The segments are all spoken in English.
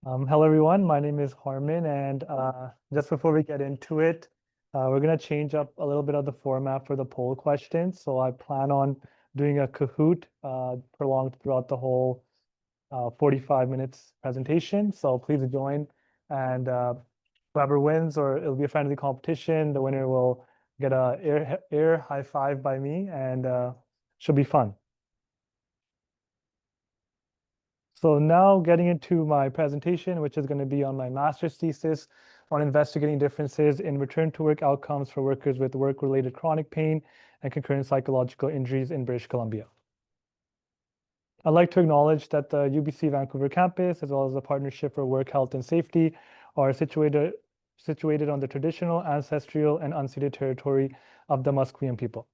Hello, everyone. My name is Harman, and just before we get into it, we're going to change up a little bit of the format for the poll questions. So I plan on doing a Kahoot prolonged throughout the whole 45 minutes presentation. So please join, and whoever wins, or it'll be a friendly competition, the winner will get a air high five by me, and should be fun. So now getting into my presentation, which is going to be on my master's thesis on investigating differences in return to work outcomes for workers with work-related chronic pain and concurrent psychological injuries in British Columbia. I'd like to acknowledge that the UBC Vancouver campus, as well as the Partnership for Work Health and Safety, are situated on the traditional, ancestral, and unceded territory of the Musqueam people.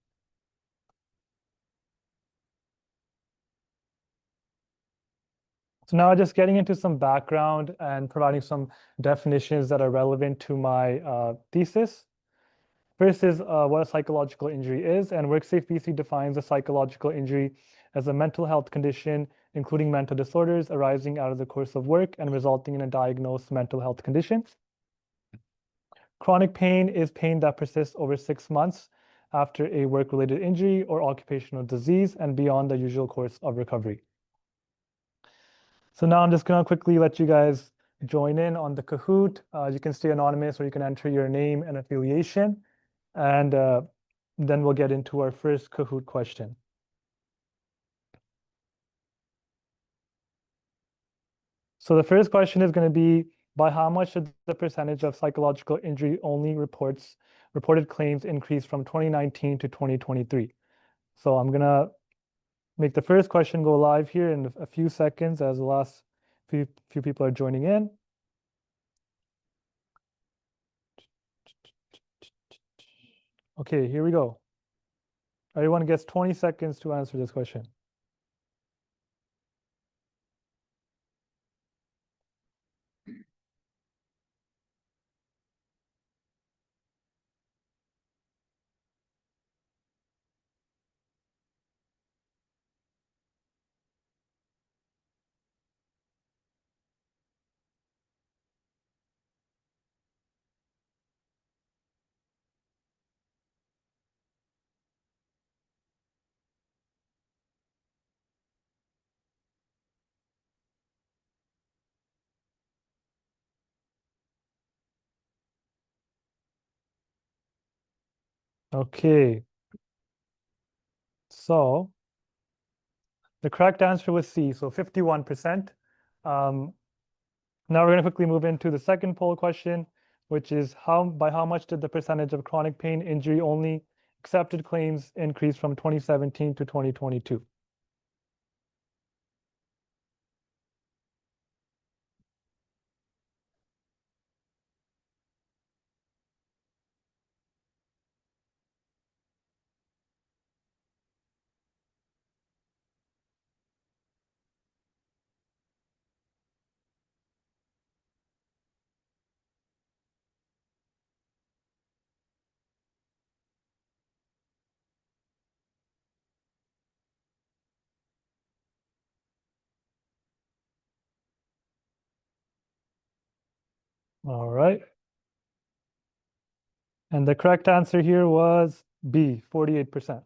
So now just getting into some background and providing some definitions that are relevant to my thesis. First is what a psychological injury is, and WorkSafe BC defines a psychological injury as a mental health condition, including mental disorders arising out of the course of work and resulting in a diagnosed mental health condition. Chronic pain is pain that persists over 6 months after a work-related injury or occupational disease and beyond the usual course of recovery. So now I'm just going to quickly let you guys join in on the Kahoot. You can stay anonymous, or you can enter your name and affiliation. And then we'll get into our first Kahoot question. So the first question is going to be, by how much did the percentage of psychological injury only reported claims increase from 2019 to 2023? So I'm going to make the first question go live here in a few seconds as the last few people are joining in. Okay, here we go. Everyone gets 20 seconds to answer this question. Okay. So the correct answer was C, so 51%. Now we're going to quickly move into the second poll question, which is by how much did the percentage of chronic pain injury only accepted claims increase from 2017 to 2022? All right. And the correct answer here was B, 48%.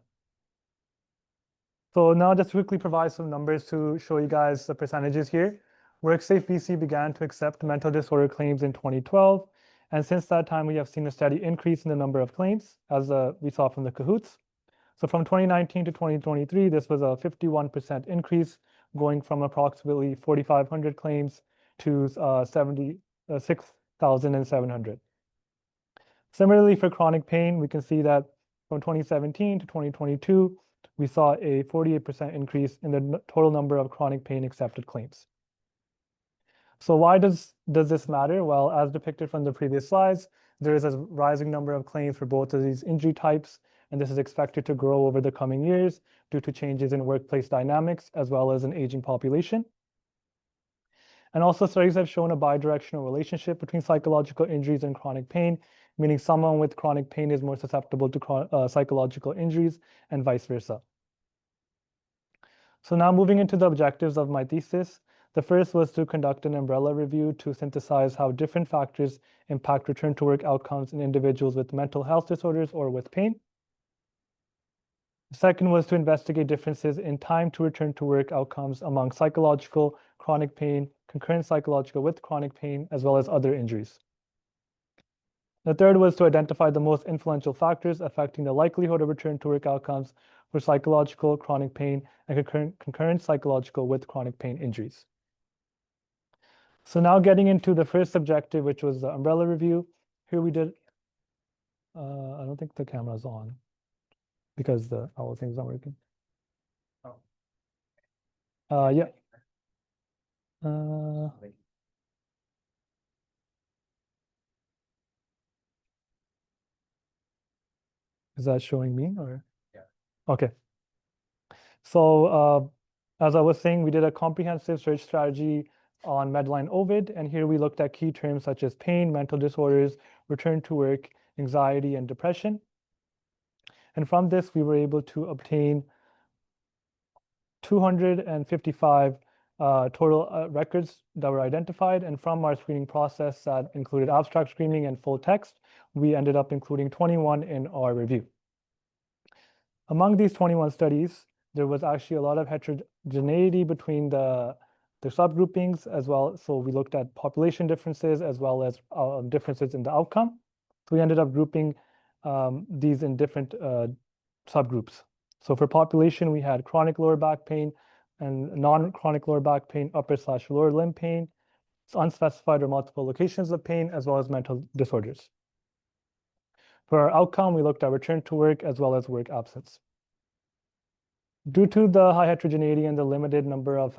So now just quickly provide some numbers to show you guys the percentages here. WorkSafe BC began to accept mental disorder claims in 2012. And since that time, we have seen a steady increase in the number of claims, as we saw from the Kahoots. So from 2019 to 2023, this was a 51% increase, going from approximately 4,500 claims to 76,700. Similarly, for chronic pain, we can see that from 2017 to 2022, we saw a 48% increase in the total number of chronic pain accepted claims. So why does this matter? Well, as depicted from the previous slides, there is a rising number of claims for both of these injury types, and this is expected to grow over the coming years due to changes in workplace dynamics as well as an aging population. And also, studies have shown a bidirectional relationship between psychological injuries and chronic pain, meaning someone with chronic pain is more susceptible to psychological injuries and vice versa. So now moving into the objectives of my thesis. The first was to conduct an umbrella review to synthesize how different factors impact return to work outcomes in individuals with mental health disorders or with pain. The second was to investigate differences in time to return to work outcomes among psychological, chronic pain, concurrent psychological with chronic pain, as well as other injuries. The third was to identify the most influential factors affecting the likelihood of return to work outcomes for psychological, chronic pain, and concurrent psychological with chronic pain injuries. So now getting into the first objective, which was the umbrella review. Here we did, I don't think the camera's on because the whole thing's not working. Yeah. Is that showing me or? Yeah. Okay. So as I was saying, we did a comprehensive search strategy on Medline Ovid, and here we looked at key terms such as pain, mental disorders, return to work, anxiety, and depression. And from this, we were able to obtain 255 total records that were identified. And from our screening process that included abstract screening and full text, we ended up including 21 in our review. Among these 21 studies, there was actually a lot of heterogeneity between the subgroupings as well. So we looked at population differences as well as differences in the outcome. So we ended up grouping these in different subgroups. So for population, we had chronic lower back pain and non-chronic lower back pain, upper/lower limb pain, unspecified or multiple locations of pain, as well as mental disorders. For our outcome, we looked at return to work as well as work absence. Due to the high heterogeneity and the limited number of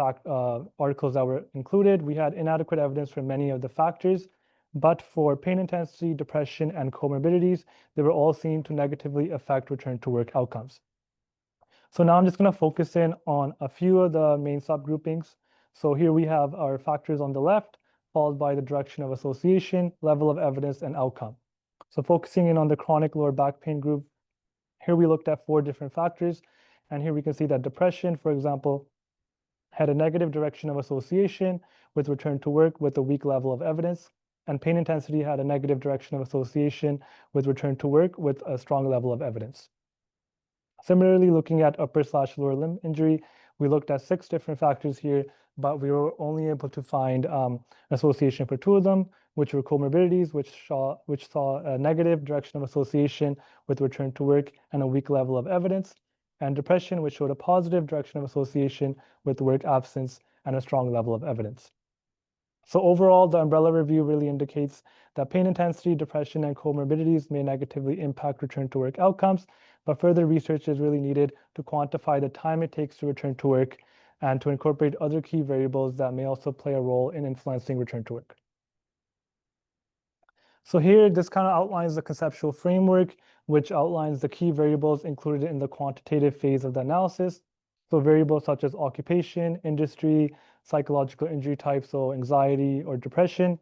articles that were included, we had inadequate evidence for many of the factors, but for pain intensity, depression, and comorbidities, they were all seen to negatively affect return to work outcomes. So now I'm just going to focus in on a few of the main subgroupings. So here we have our factors on the left, followed by the direction of association, level of evidence, and outcome. So focusing in on the chronic lower back pain group, here we looked at 4 different factors. And here we can see that depression, for example, had a negative direction of association with return to work with a weak level of evidence. And pain intensity had a negative direction of association with return to work with a strong level of evidence. Similarly, looking at upper/lower limb injury, we looked at 6 different factors here, but we were only able to find association for 2 of them, which were comorbidities, which saw a negative direction of association with return to work and a weak level of evidence, and depression, which showed a positive direction of association with work absence and a strong level of evidence. So overall, the umbrella review really indicates that pain intensity, depression, and comorbidities may negatively impact return to work outcomes, but further research is really needed to quantify the time it takes to return to work and to incorporate other key variables that may also play a role in influencing return to work. So here, this kind of outlines the conceptual framework, which outlines the key variables included in the quantitative phase of the analysis. So variables such as occupation, industry, psychological injury type, so anxiety or depression,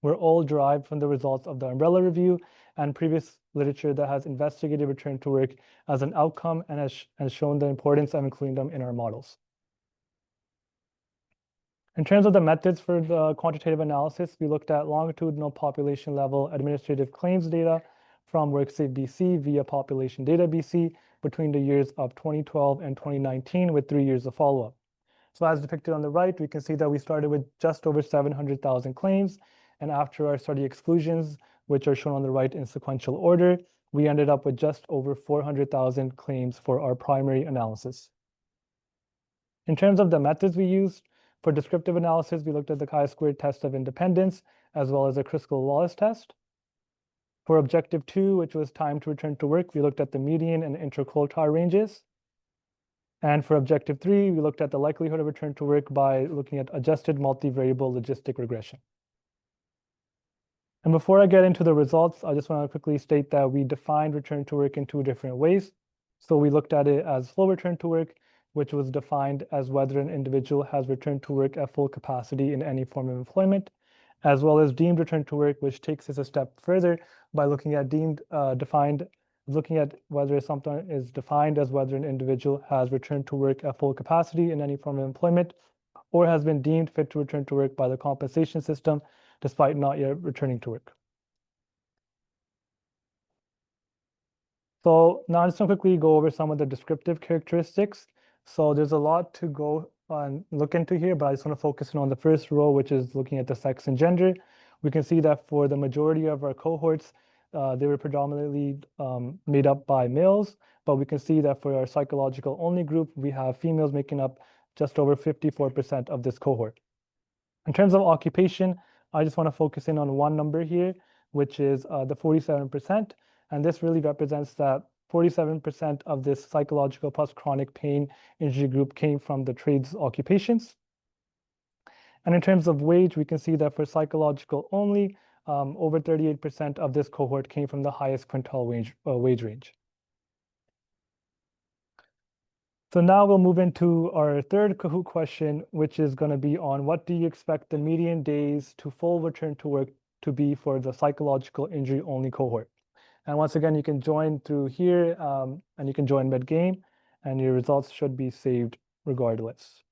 were all derived from the results of the umbrella review and previous literature that has investigated return to work as an outcome and has shown the importance of including them in our models. In terms of the methods for the quantitative analysis, we looked at longitudinal population level administrative claims data from WorkSafe BC via Population Data BC between the years of 2012 and 2019 with 3 years of follow-up. So as depicted on the right, we can see that we started with just over 700,000 claims, and after our study exclusions, which are shown on the right in sequential order, we ended up with just over 400,000 claims for our primary analysis. In terms of the methods we used, for descriptive analysis, we looked at the chi-squared test of independence, as well as a Kruskal-Wallis test. For objective 2, which was time to return to work, we looked at the median and interquartile ranges. And for objective 3, we looked at the likelihood of return to work by looking at adjusted multivariable logistic regression. And before I get into the results, I just want to quickly state that we defined return to work in 2 different ways. So we looked at it as full return to work, which was defined as whether an individual has returned to work at full capacity in any form of employment, as well as deemed return to work, which takes us a step further by looking at looking at whether something is defined as whether an individual has returned to work at full capacity in any form of employment, or has been deemed fit to return to work by the compensation system despite not yet returning to work. So now I'm just going to quickly go over some of the descriptive characteristics. So there's a lot to go and look into here, but I just want to focus on the first row, which is looking at the sex and gender. We can see that for the majority of our cohorts, they were predominantly made up by males, but we can see that for our psychological only group, we have females making up just over 54% of this cohort. In terms of occupation, I just want to focus in on one number here, which is the 47%. And this really represents that 47% of this psychological plus chronic pain injury group came from the trades occupations. And in terms of wage, we can see that for psychological only, over 38% of this cohort came from the highest quintile wage range. So now we'll move into our third Kahoot question, which is going to be on what do you expect the median days to full return to work to be for the psychological injury only cohort. And once again, you can join through here and you can join mid-game and your results should be saved regardless.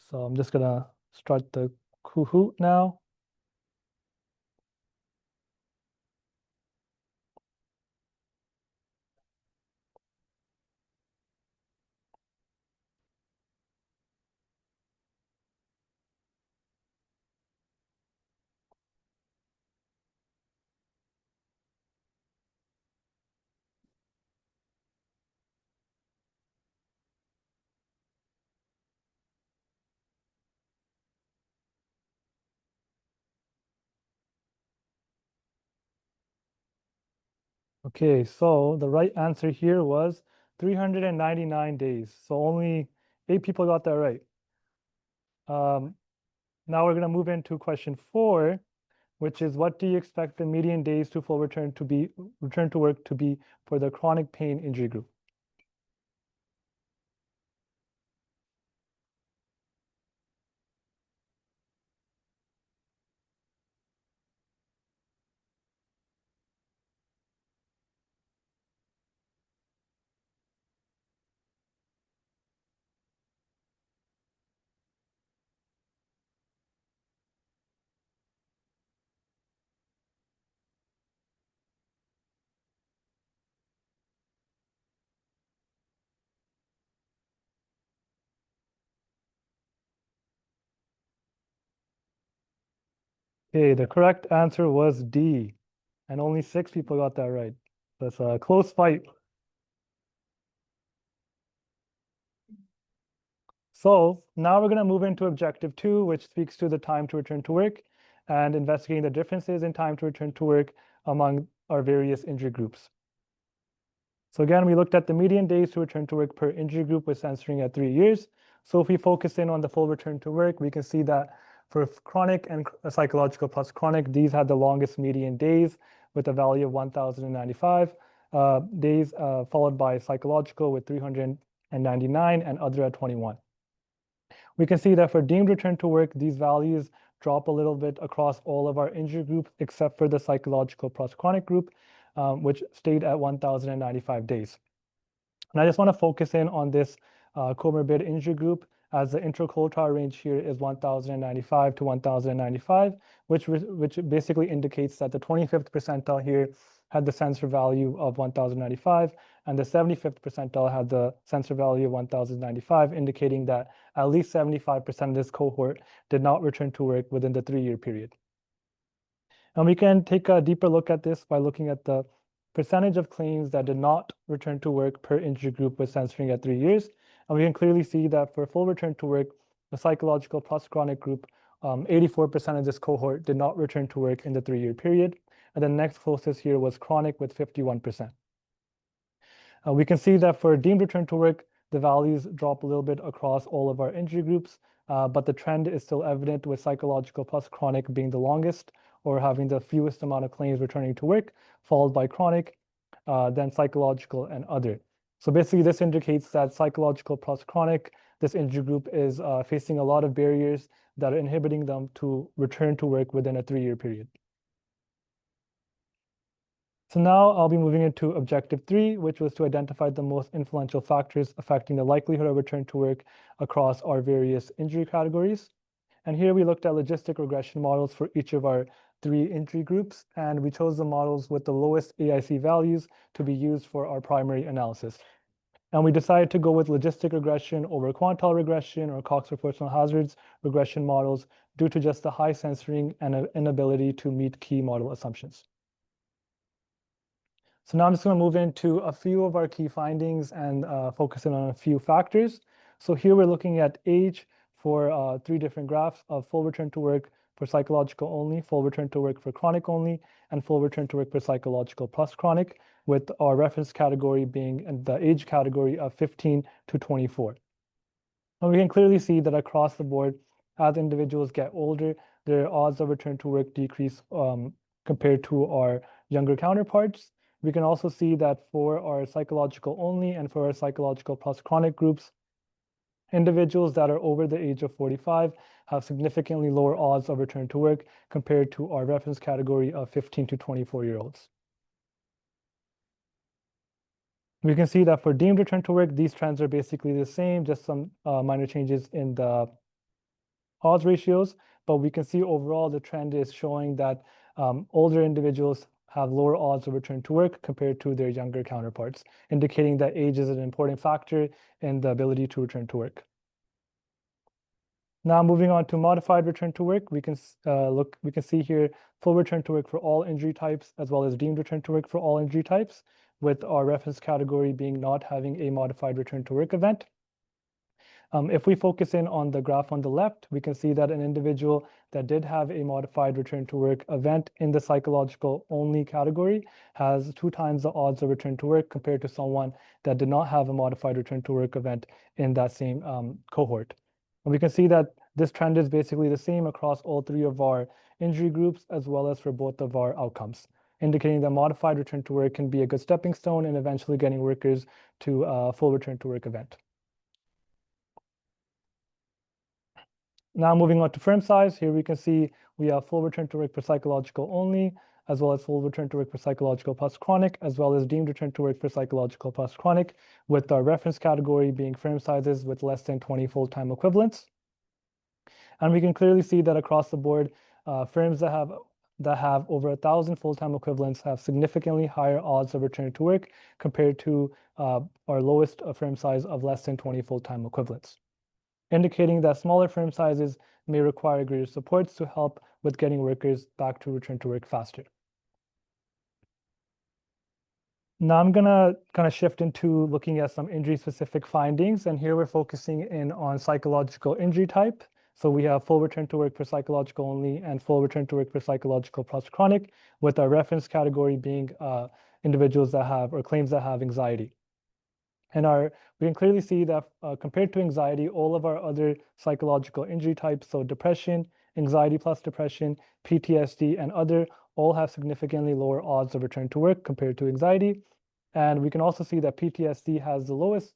So I'm just going to start the Kahoot now. Okay, so the right answer here was 399 days. So only 8 people got that right. Now we're going to move into question 4, which is what do you expect the median days to full return to work to be for the chronic pain injury group? Okay, the correct answer was D, and only 6 people got that right. That's a close fight. So now we're going to move into objective 2, which speaks to the time to return to work and investigating the differences in time to return to work among our various injury groups. So again, we looked at the median days to return to work per injury group with censoring at 3 years. So if we focus in on the full return to work, we can see that for chronic and psychological plus chronic, these had the longest median days with a value of 1,095 days, followed by psychological with 399 and other at 21. We can see that for deemed return to work, these values drop a little bit across all of our injury groups, except for the psychological plus chronic group, which stayed at 1,095 days. And I just want to focus in on this comorbid injury group, as the interquartile range here is 1,095 to 1,095, which basically indicates that the 25th percentile here had the sensor value of 1,095, and the 75th percentile had the sensor value of 1,095, indicating that at least 75% of this cohort did not return to work within the 3-year period. And we can take a deeper look at this by looking at the percentage of claims that did not return to work per injury group with censoring at 3 years. And we can clearly see that for full return to work, the psychological plus chronic group, 84% of this cohort did not return to work in the 3-year period. And the next closest here was chronic with 51%. We can see that for deemed return to work, the values drop a little bit across all of our injury groups, but the trend is still evident with psychological plus chronic being the longest or having the fewest amount of claims returning to work, followed by chronic, then psychological and other. So basically this indicates that psychological plus chronic, this injury group is facing a lot of barriers that are inhibiting them to return to work within a 3-year period. So now I'll be moving into objective 3, which was to identify the most influential factors affecting the likelihood of return to work across our various injury categories. And here we looked at logistic regression models for each of our 3 injury groups, and we chose the models with the lowest AIC values to be used for our primary analysis. And we decided to go with logistic regression over quantile regression or Cox proportional hazards regression models due to just the high censoring and inability to meet key model assumptions. So now I'm just going to move into a few of our key findings and focus in on a few factors. So here we're looking at age for 3 different graphs of full return to work for psychological only, full return to work for chronic only, and full return to work for psychological plus chronic, with our reference category being in the age category of 15 to 24. And we can clearly see that across the board, as individuals get older, their odds of return to work decrease compared to our younger counterparts. We can also see that for our psychological only and for our psychological plus chronic groups, individuals that are over the age of 45 have significantly lower odds of return to work compared to our reference category of 15 to 24-year-olds. We can see that for deemed return to work, these trends are basically the same, just some minor changes in the odds ratios, but we can see overall the trend is showing that older individuals have lower odds of return to work compared to their younger counterparts, indicating that age is an important factor in the ability to return to work. Now moving on to modified return to work, we can see here full return to work for all injury types as well as deemed return to work for all injury types, with our reference category being not having a modified return to work event. If we focus in on the graph on the left, we can see that an individual that did have a modified return to work event in the psychological only category has 2 times the odds of return to work compared to someone that did not have a modified return to work event in that same cohort. And we can see that this trend is basically the same across all 3 of our injury groups as well as for both of our outcomes, indicating that modified return to work can be a good stepping stone in eventually getting workers to a full return to work event. Now moving on to firm size, here we can see we have full return to work for psychological only, as well as full return to work for psychological plus chronic, as well as deemed return to work for psychological plus chronic, with our reference category being firm sizes with less than 20 full-time equivalents. And we can clearly see that across the board, firms that have over 1,000 full-time equivalents have significantly higher odds of return to work compared to our lowest firm size of less than 20 full-time equivalents, indicating that smaller firm sizes may require greater supports to help with getting workers back to return to work faster. Now I'm gonna kind of shift into looking at some injury-specific findings, and here we're focusing in on psychological injury type. So we have full return to work for psychological only and full return to work for psychological plus chronic, with our reference category being individuals that have or claims that have anxiety. And we can clearly see that compared to anxiety, all of our other psychological injury types, so depression, anxiety plus depression, PTSD, and other, all have significantly lower odds of return to work compared to anxiety. And we can also see that PTSD has the lowest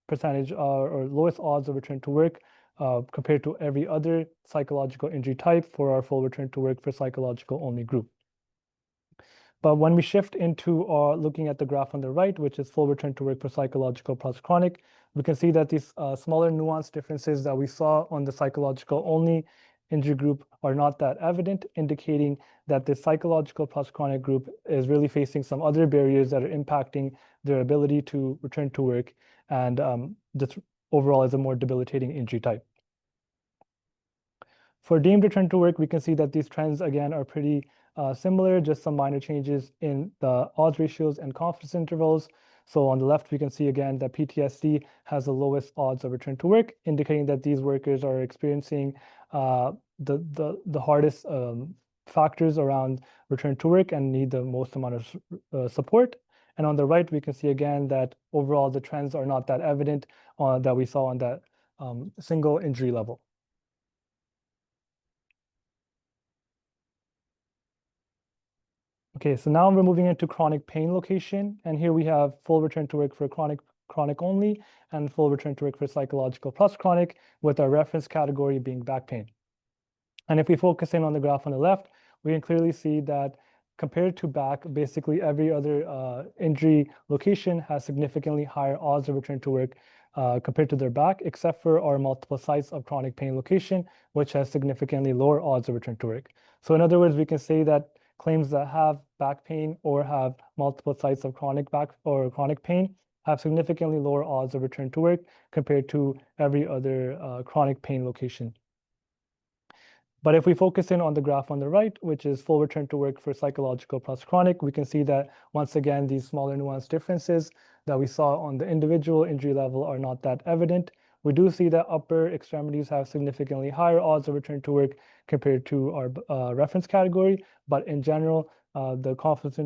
percentage or lowest odds of return to work compared to every other psychological injury type for our full return to work for psychological only group. But when we shift into looking at the graph on the right, which is full return to work for psychological plus chronic, we can see that these smaller nuanced differences that we saw on the psychological only injury group are not that evident, indicating that the psychological plus chronic group is really facing some other barriers that are impacting their ability to return to work and just overall as a more debilitating injury type. For deemed return to work, we can see that these trends again are pretty similar, just some minor changes in the odds ratios and confidence intervals. So on the left, we can see again that PTSD has the lowest odds of return to work, indicating that these workers are experiencing the hardest factors around return to work and need the most amount of support. And on the right, we can see again that overall the trends are not that evident that we saw on that single injury level. Okay, so now we're moving into chronic pain location, and here we have full return to work for chronic only and full return to work for psychological plus chronic, with our reference category being back pain. And if we focus in on the graph on the left, we can clearly see that compared to back, basically every other injury location has significantly higher odds of return to work compared to their back, except for our multiple sites of chronic pain location, which has significantly lower odds of return to work. So in other words, we can say that claims that have back pain or have multiple sites of chronic back or chronic pain have significantly lower odds of return to work compared to every other chronic pain location. But if we focus in on the graph on the right, which is full return to work for psychological plus chronic, we can see that once again, these smaller nuanced differences that we saw on the individual injury level are not that evident. We do see that upper extremities have significantly higher odds of return to work compared to our reference category. But in general, the confidence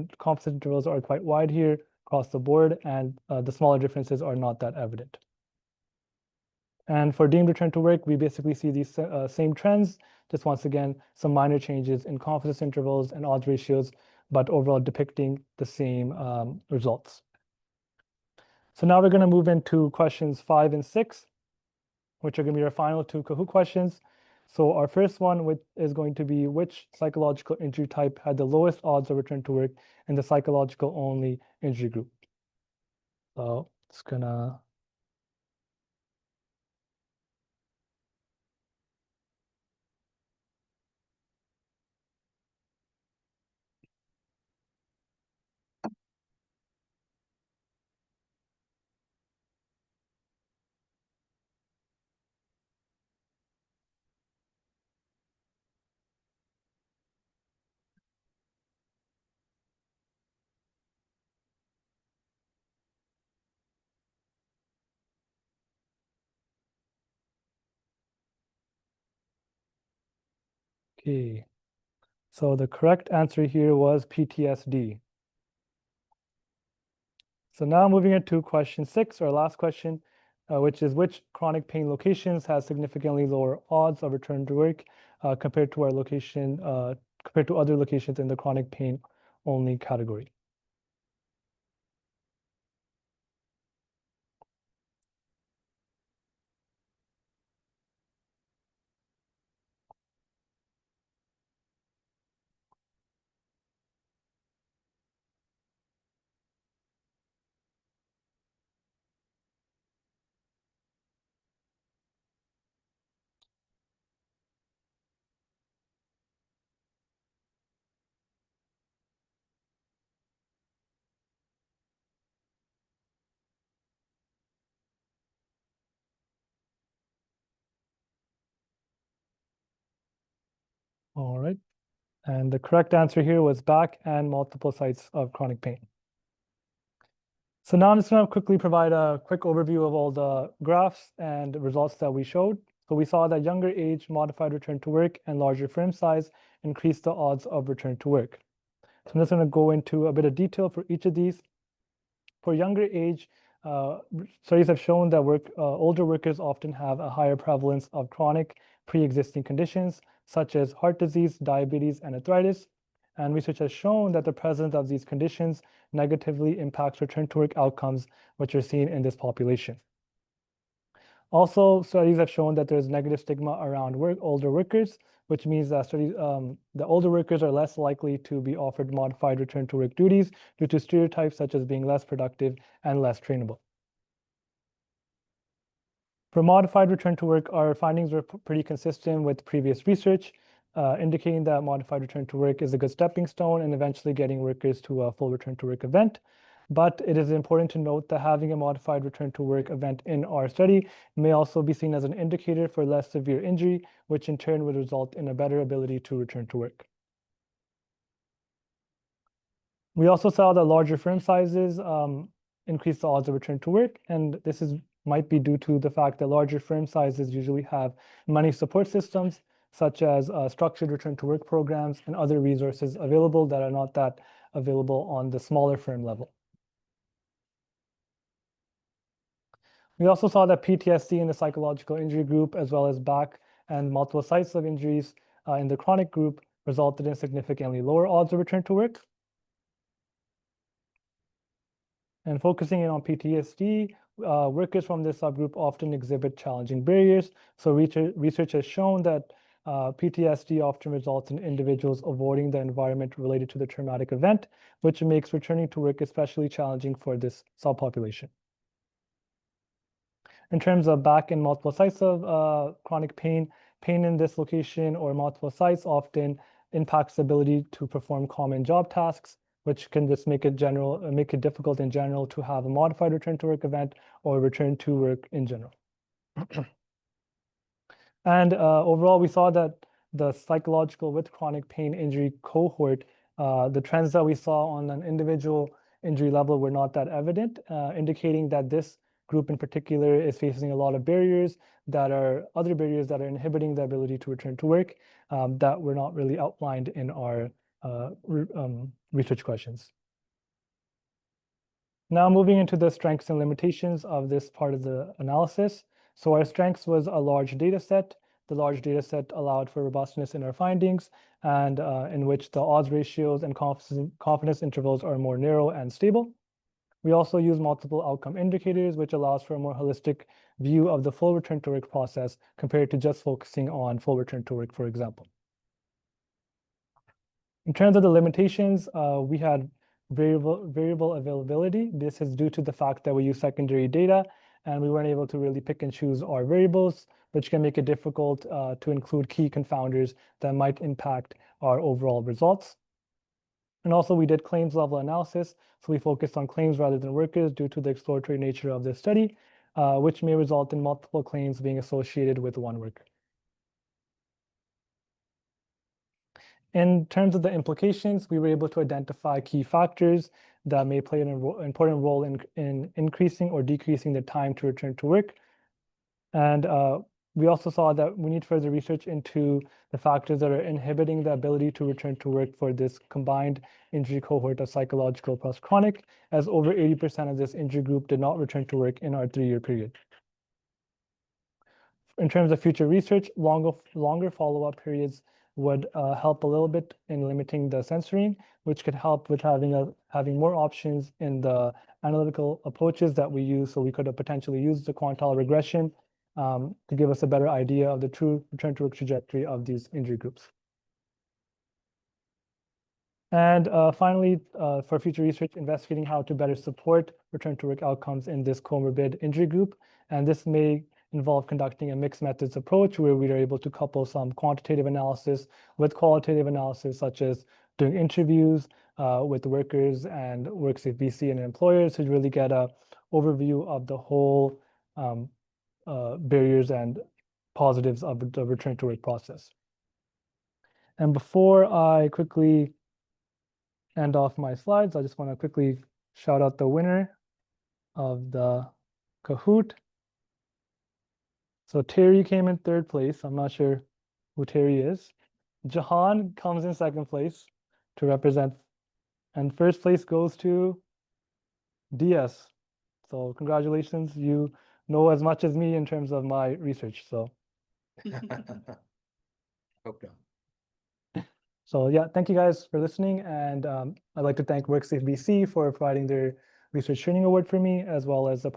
intervals are quite wide here across the board, and the smaller differences are not that evident. And for deemed return to work, we basically see these same trends, just once again, some minor changes in confidence intervals and odds ratios, but overall depicting the same results. So now we're going to move into questions 5 and 6, which are going to be our final two Kahoot questions. So our first one is going to be, which psychological injury type had the lowest odds of return to work in the psychological only injury group? So it's gonna okay. So the correct answer here was PTSD. So now moving into question 6, our last question, which is, which chronic pain locations has significantly lower odds of return to work compared to compared to other locations in the chronic pain only category? All right. And the correct answer here was back and multiple sites of chronic pain. So now I'm just going to quickly provide a quick overview of all the graphs and results that we showed. So we saw that younger age, modified return to work, and larger frame size increased the odds of return to work. So I'm just going to go into a bit of detail for each of these. For younger age, studies have shown that older workers often have a higher prevalence of chronic pre-existing conditions, such as heart disease, diabetes, and arthritis. And research has shown that the presence of these conditions negatively impacts return to work outcomes, which are seen in this population. Also, studies have shown that there's negative stigma around older workers, which means that the older workers are less likely to be offered modified return to work duties due to stereotypes such as being less productive and less trainable. For modified return to work, our findings were pretty consistent with previous research, indicating that modified return to work is a good stepping stone and eventually getting workers to a full return to work event. But it is important to note that having a modified return to work event in our study may also be seen as an indicator for less severe injury, which in turn would result in a better ability to return to work. We also saw that larger firm sizes increase the odds of return to work, and this might be due to the fact that larger firm sizes usually have many support systems, such as structured return to work programs and other resources available that are not that available on the smaller firm level. We also saw that PTSD in the psychological injury group, as well as back and multiple sites of injuries in the chronic group, resulted in significantly lower odds of return to work. And focusing in on PTSD, workers from this subgroup often exhibit challenging barriers. So research has shown that PTSD often results in individuals avoiding the environment related to the traumatic event, which makes returning to work especially challenging for this subpopulation. In terms of back and multiple sites of chronic pain, pain in this location or multiple sites often impacts the ability to perform common job tasks, which can just make it difficult in general to have a modified return to work event or return to work in general. And overall, we saw that the psychological with chronic pain injury cohort, the trends that we saw on an individual injury level were not that evident, indicating that this group in particular is facing a lot of barriers that are other barriers that are inhibiting the ability to return to work that were not really outlined in our research questions. Now moving into the strengths and limitations of this part of the analysis. So our strengths was a large data set. The large data set allowed for robustness in our findings and in which the odds ratios and confidence intervals are more narrow and stable. We also use multiple outcome indicators, which allows for a more holistic view of the full return to work process compared to just focusing on full return to work, for example. In terms of the limitations, we had variable availability. This is due to the fact that we use secondary data and we weren't able to really pick and choose our variables, which can make it difficult to include key confounders that might impact our overall results. And also we did claims level analysis. So we focused on claims rather than workers due to the exploratory nature of this study, which may result in multiple claims being associated with one worker. In terms of the implications, we were able to identify key factors that may play an important role in increasing or decreasing the time to return to work. And we also saw that we need further research into the factors that are inhibiting the ability to return to work for this combined injury cohort of psychological plus chronic, as over 80% of this injury group did not return to work in our 3-year period. In terms of future research, longer follow-up periods would help a little bit in limiting the censoring, which could help with having more options in the analytical approaches that we use. So we could have potentially used the quantile regression to give us a better idea of the true return to work trajectory of these injury groups. And finally, for future research, investigating how to better support return to work outcomes in this comorbid injury group. And this may involve conducting a mixed methods approach where we are able to couple some quantitative analysis with qualitative analysis, such as doing interviews with workers and WorkSafe VC and employers to really get an overview of the whole barriers and positives of the return to work process. And before I quickly end off my slides, I just want to quickly shout out the winner of the Kahoot. So Terry came in 3rd place. I'm not sure who Terry is. Jahan comes in 2nd place to represent. And 1st place goes to DS. So congratulations. You know as much as me in terms of my research. So Okay. So yeah, thank you guys for listening. And I'd like to thank WorkSafe BC for providing their research training award for me, as well as the